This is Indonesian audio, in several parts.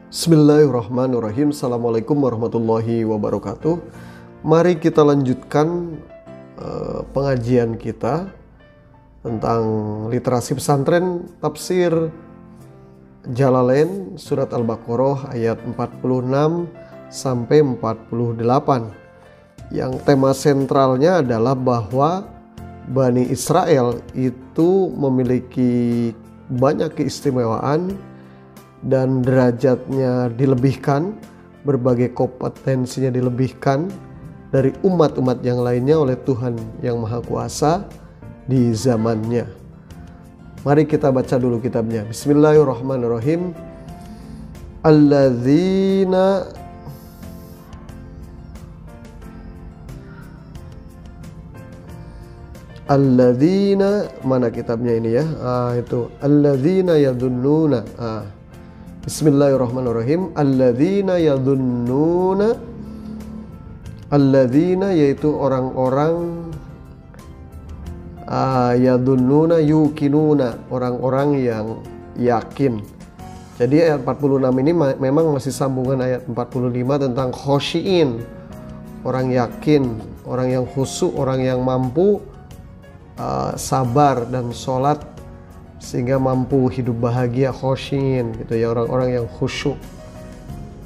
Bismillahirrahmanirrahim. Assalamualaikum warahmatullahi wabarakatuh. Mari kita lanjutkan pengajian kita tentang literasi pesantren tafsir Jalalain surat Al-Baqarah ayat 46 sampai 48. Yang tema sentralnya adalah bahwa Bani Israel itu memiliki banyak keistimewaan dan derajatnya dilebihkan, berbagai kompetensinya dilebihkan dari umat-umat yang lainnya oleh Tuhan yang Maha Kuasa di zamannya. Mari kita baca dulu kitabnya. Bismillahirrahmanirrahim. Alladzina, mana kitabnya ini ya? Itu alladzina yadhunnuna. Bismillahirrahmanirrahim. Alladzina yadhunnuna, alladzina yaitu orang-orang, yadhunnuna yukinuna, orang-orang yang yakin. Jadi ayat 46 ini memang masih sambungan ayat 45 tentang khosyiin, orang yakin, orang yang khusyuk, orang yang mampu sabar dan sholat sehingga mampu hidup bahagia, khosyin gitu ya, orang-orang yang khusyuk.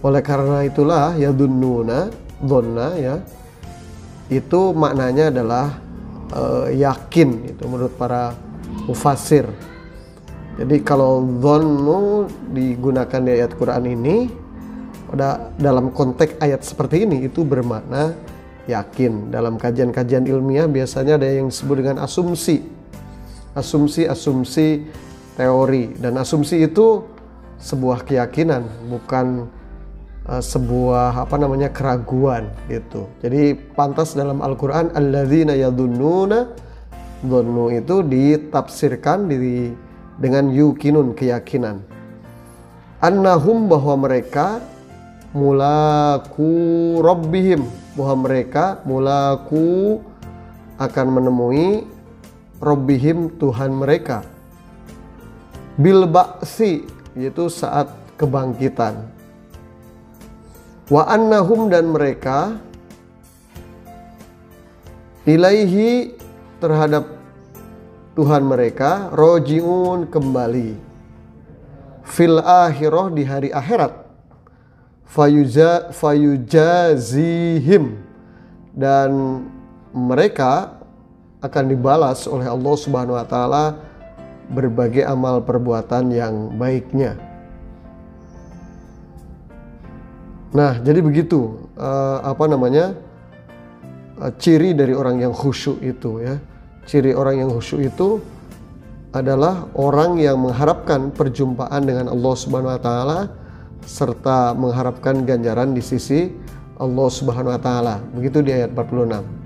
Oleh karena itulah yadunnuna, dhonna ya, itu maknanya adalah yakin itu menurut para mufassir. Jadi kalau dhonnu digunakan di ayat Quran ini dalam konteks ayat seperti ini itu bermakna yakin. Dalam kajian-kajian ilmiah biasanya ada yang disebut dengan asumsi, teori, dan asumsi itu sebuah keyakinan, bukan sebuah keraguan gitu. Jadi pantas dalam Al-Quran alladzina yadhunnuna, dhonnu itu ditafsirkan dengan yukinun, keyakinan. Annahum, bahwa mereka mulaku rabbihim, bahwa mereka mulaku akan menemui Rabbihim, Tuhan mereka, bil ba'si, yaitu saat kebangkitan. Wa annahum, dan mereka ilaihi, terhadap Tuhan mereka, roji'un, kembali, fil akhirah, di hari akhirat, fayujazihim, dan mereka akan dibalas oleh Allah Subhanahu wa taala berbagai amal perbuatan yang baiknya. Nah, jadi begitu ciri dari orang yang khusyuk itu ya. Ciri orang yang khusyuk itu adalah orang yang mengharapkan perjumpaan dengan Allah Subhanahu wa taala serta mengharapkan ganjaran di sisi Allah Subhanahu wa taala. Begitu di ayat 46.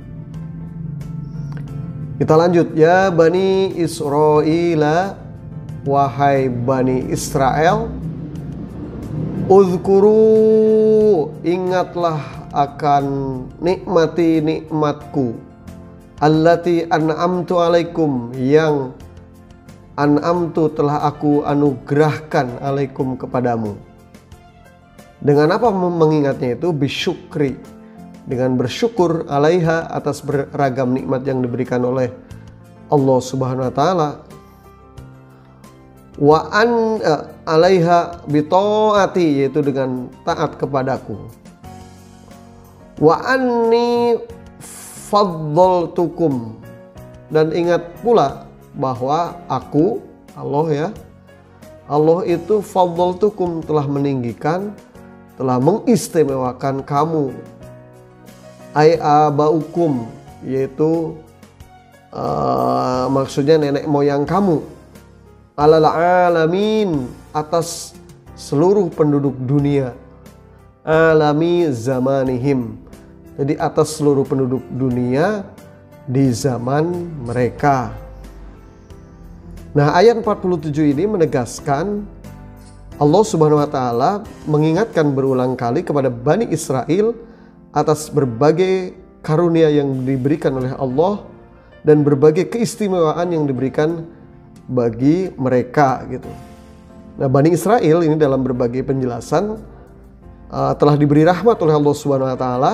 Kita lanjut. Ya Bani Israila, wahai Bani Israel, uzkuru, ingatlah akan nikmatku, allati an'amtu alaikum, yang an'amtu, telah aku anugerahkan, alaikum, kepadamu. Dengan apa mengingatnya itu? Bisyukri, dengan bersyukur, alaiha, atas beragam nikmat yang diberikan oleh Allah Subhanahu wa taala. Wa alaiha bitaati, yaitu dengan taat kepadaku. Wa anni faddaltukum, dan ingat pula bahwa aku, Allah ya, Allah itu faddaltukum, telah meninggikan, telah mengistimewakan kamu. Ai abaukum, yaitu maksudnya nenek moyang kamu, alal alamin, atas seluruh penduduk dunia, alami zamanihim, jadi atas seluruh penduduk dunia di zaman mereka. Nah, ayat 47 ini menegaskan Allah Subhanahu wa taala mengingatkan berulang kali kepada Bani Israel atas berbagai karunia yang diberikan oleh Allah dan berbagai keistimewaan yang diberikan bagi mereka gitu. Nah, Bani Israel ini dalam berbagai penjelasan telah diberi rahmat oleh Allah Subhanahu wa taala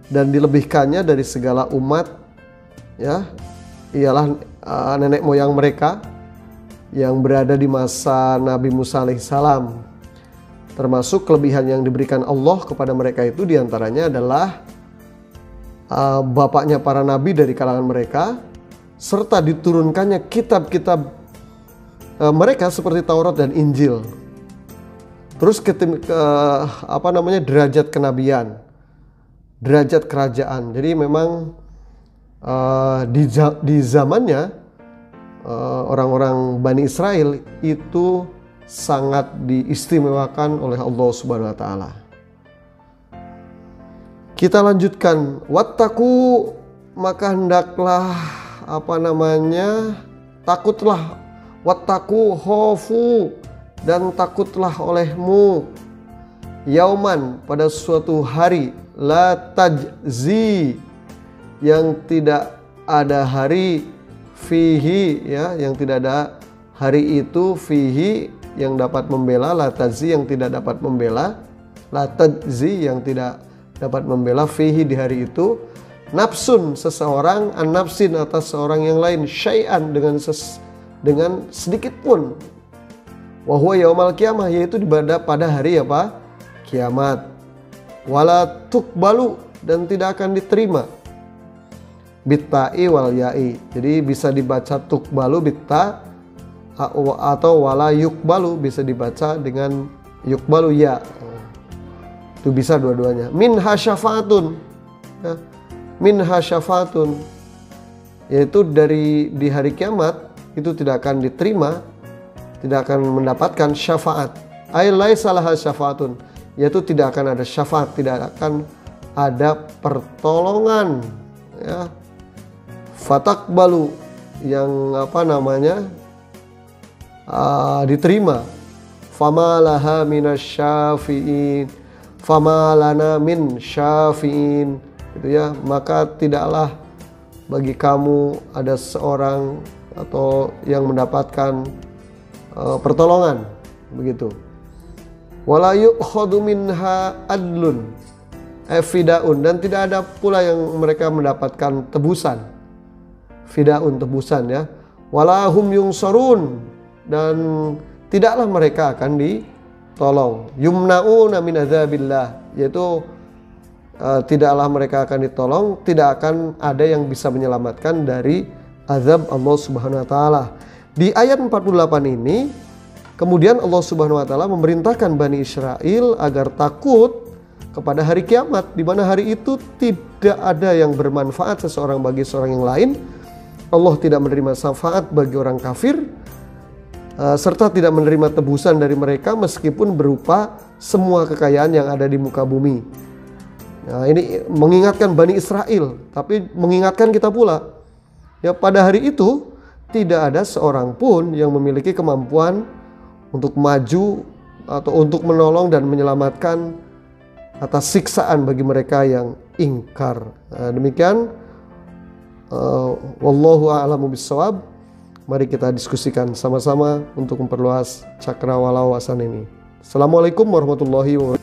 dan dilebihkannya dari segala umat, ya, ialah nenek moyang mereka yang berada di masa Nabi Musa alaihissalam. Termasuk kelebihan yang diberikan Allah kepada mereka itu diantaranya adalah bapaknya para nabi dari kalangan mereka, serta diturunkannya kitab-kitab mereka seperti Taurat dan Injil. Terus derajat kenabian, derajat kerajaan. Jadi memang di zamannya orang-orang Bani Israel itu sangat diistimewakan oleh Allah Subhanahu wa taala. Kita lanjutkan, wattaku, maka hendaklah takutlah, wattaku khofu, dan takutlah olehmu, yauman, pada suatu hari, la tajzi, yang tidak ada hari, fihi, ya, yang tidak ada hari itu, fihi, yang dapat membela, la tajzi, yang tidak dapat membela, la tajzi, yang tidak dapat membela, fihi, di hari itu, nafsun, seseorang, an nafsin, atas seorang yang lain, syai'an, dengan sedikit pun, wa huwa yaumal qiyamah, yaitu pada hari apa? Kiamat. Wala tuqbalu, dan tidak akan diterima, bitta'i wal ya'i. Jadi bisa dibaca tuqbalu bitta, atau wala yuqbalu, bisa dibaca dengan yuqbalu ya. Itu bisa dua-duanya. Minha syafaatun, ya. Minha syafaatun, yaitu di hari kiamat itu tidak akan diterima, tidak akan mendapatkan syafaat. Ai laisa laha syafaatun, yaitu tidak akan ada syafaat, tidak akan ada pertolongan, ya. Fatakbalu, yang diterima. Fama laha minasyafi'in, fama lana min syafi'in, gitu ya. Maka tidaklah bagi kamu ada seorang atau yang mendapatkan pertolongan, begitu. Wala yu'khadhu minha adlun, fidaun, dan tidak ada pula yang mereka mendapatkan tebusan, fidaun, tebusan, ya. Wala hum yunsarun, dan tidaklah mereka akan ditolong. Yumna'una min adzabillah, yaitu tidaklah mereka akan ditolong, tidak akan ada yang bisa menyelamatkan dari azab Allah Subhanahu wa taala. Di ayat 48 ini kemudian Allah Subhanahu wa taala memerintahkan Bani Israel agar takut kepada hari kiamat, di mana hari itu tidak ada yang bermanfaat seseorang bagi seorang yang lain. Allah tidak menerima syafaat bagi orang kafir, serta tidak menerima tebusan dari mereka meskipun berupa semua kekayaan yang ada di muka bumi. Nah, ini mengingatkan Bani Israel, tapi mengingatkan kita pula. Ya, pada hari itu tidak ada seorang pun yang memiliki kemampuan untuk maju atau untuk menolong dan menyelamatkan atas siksaan bagi mereka yang ingkar. Nah, demikian, wallahu a'lamu bissawab. Mari kita diskusikan sama-sama untuk memperluas cakrawala wawasan ini. Assalamualaikum warahmatullahi wabarakatuh.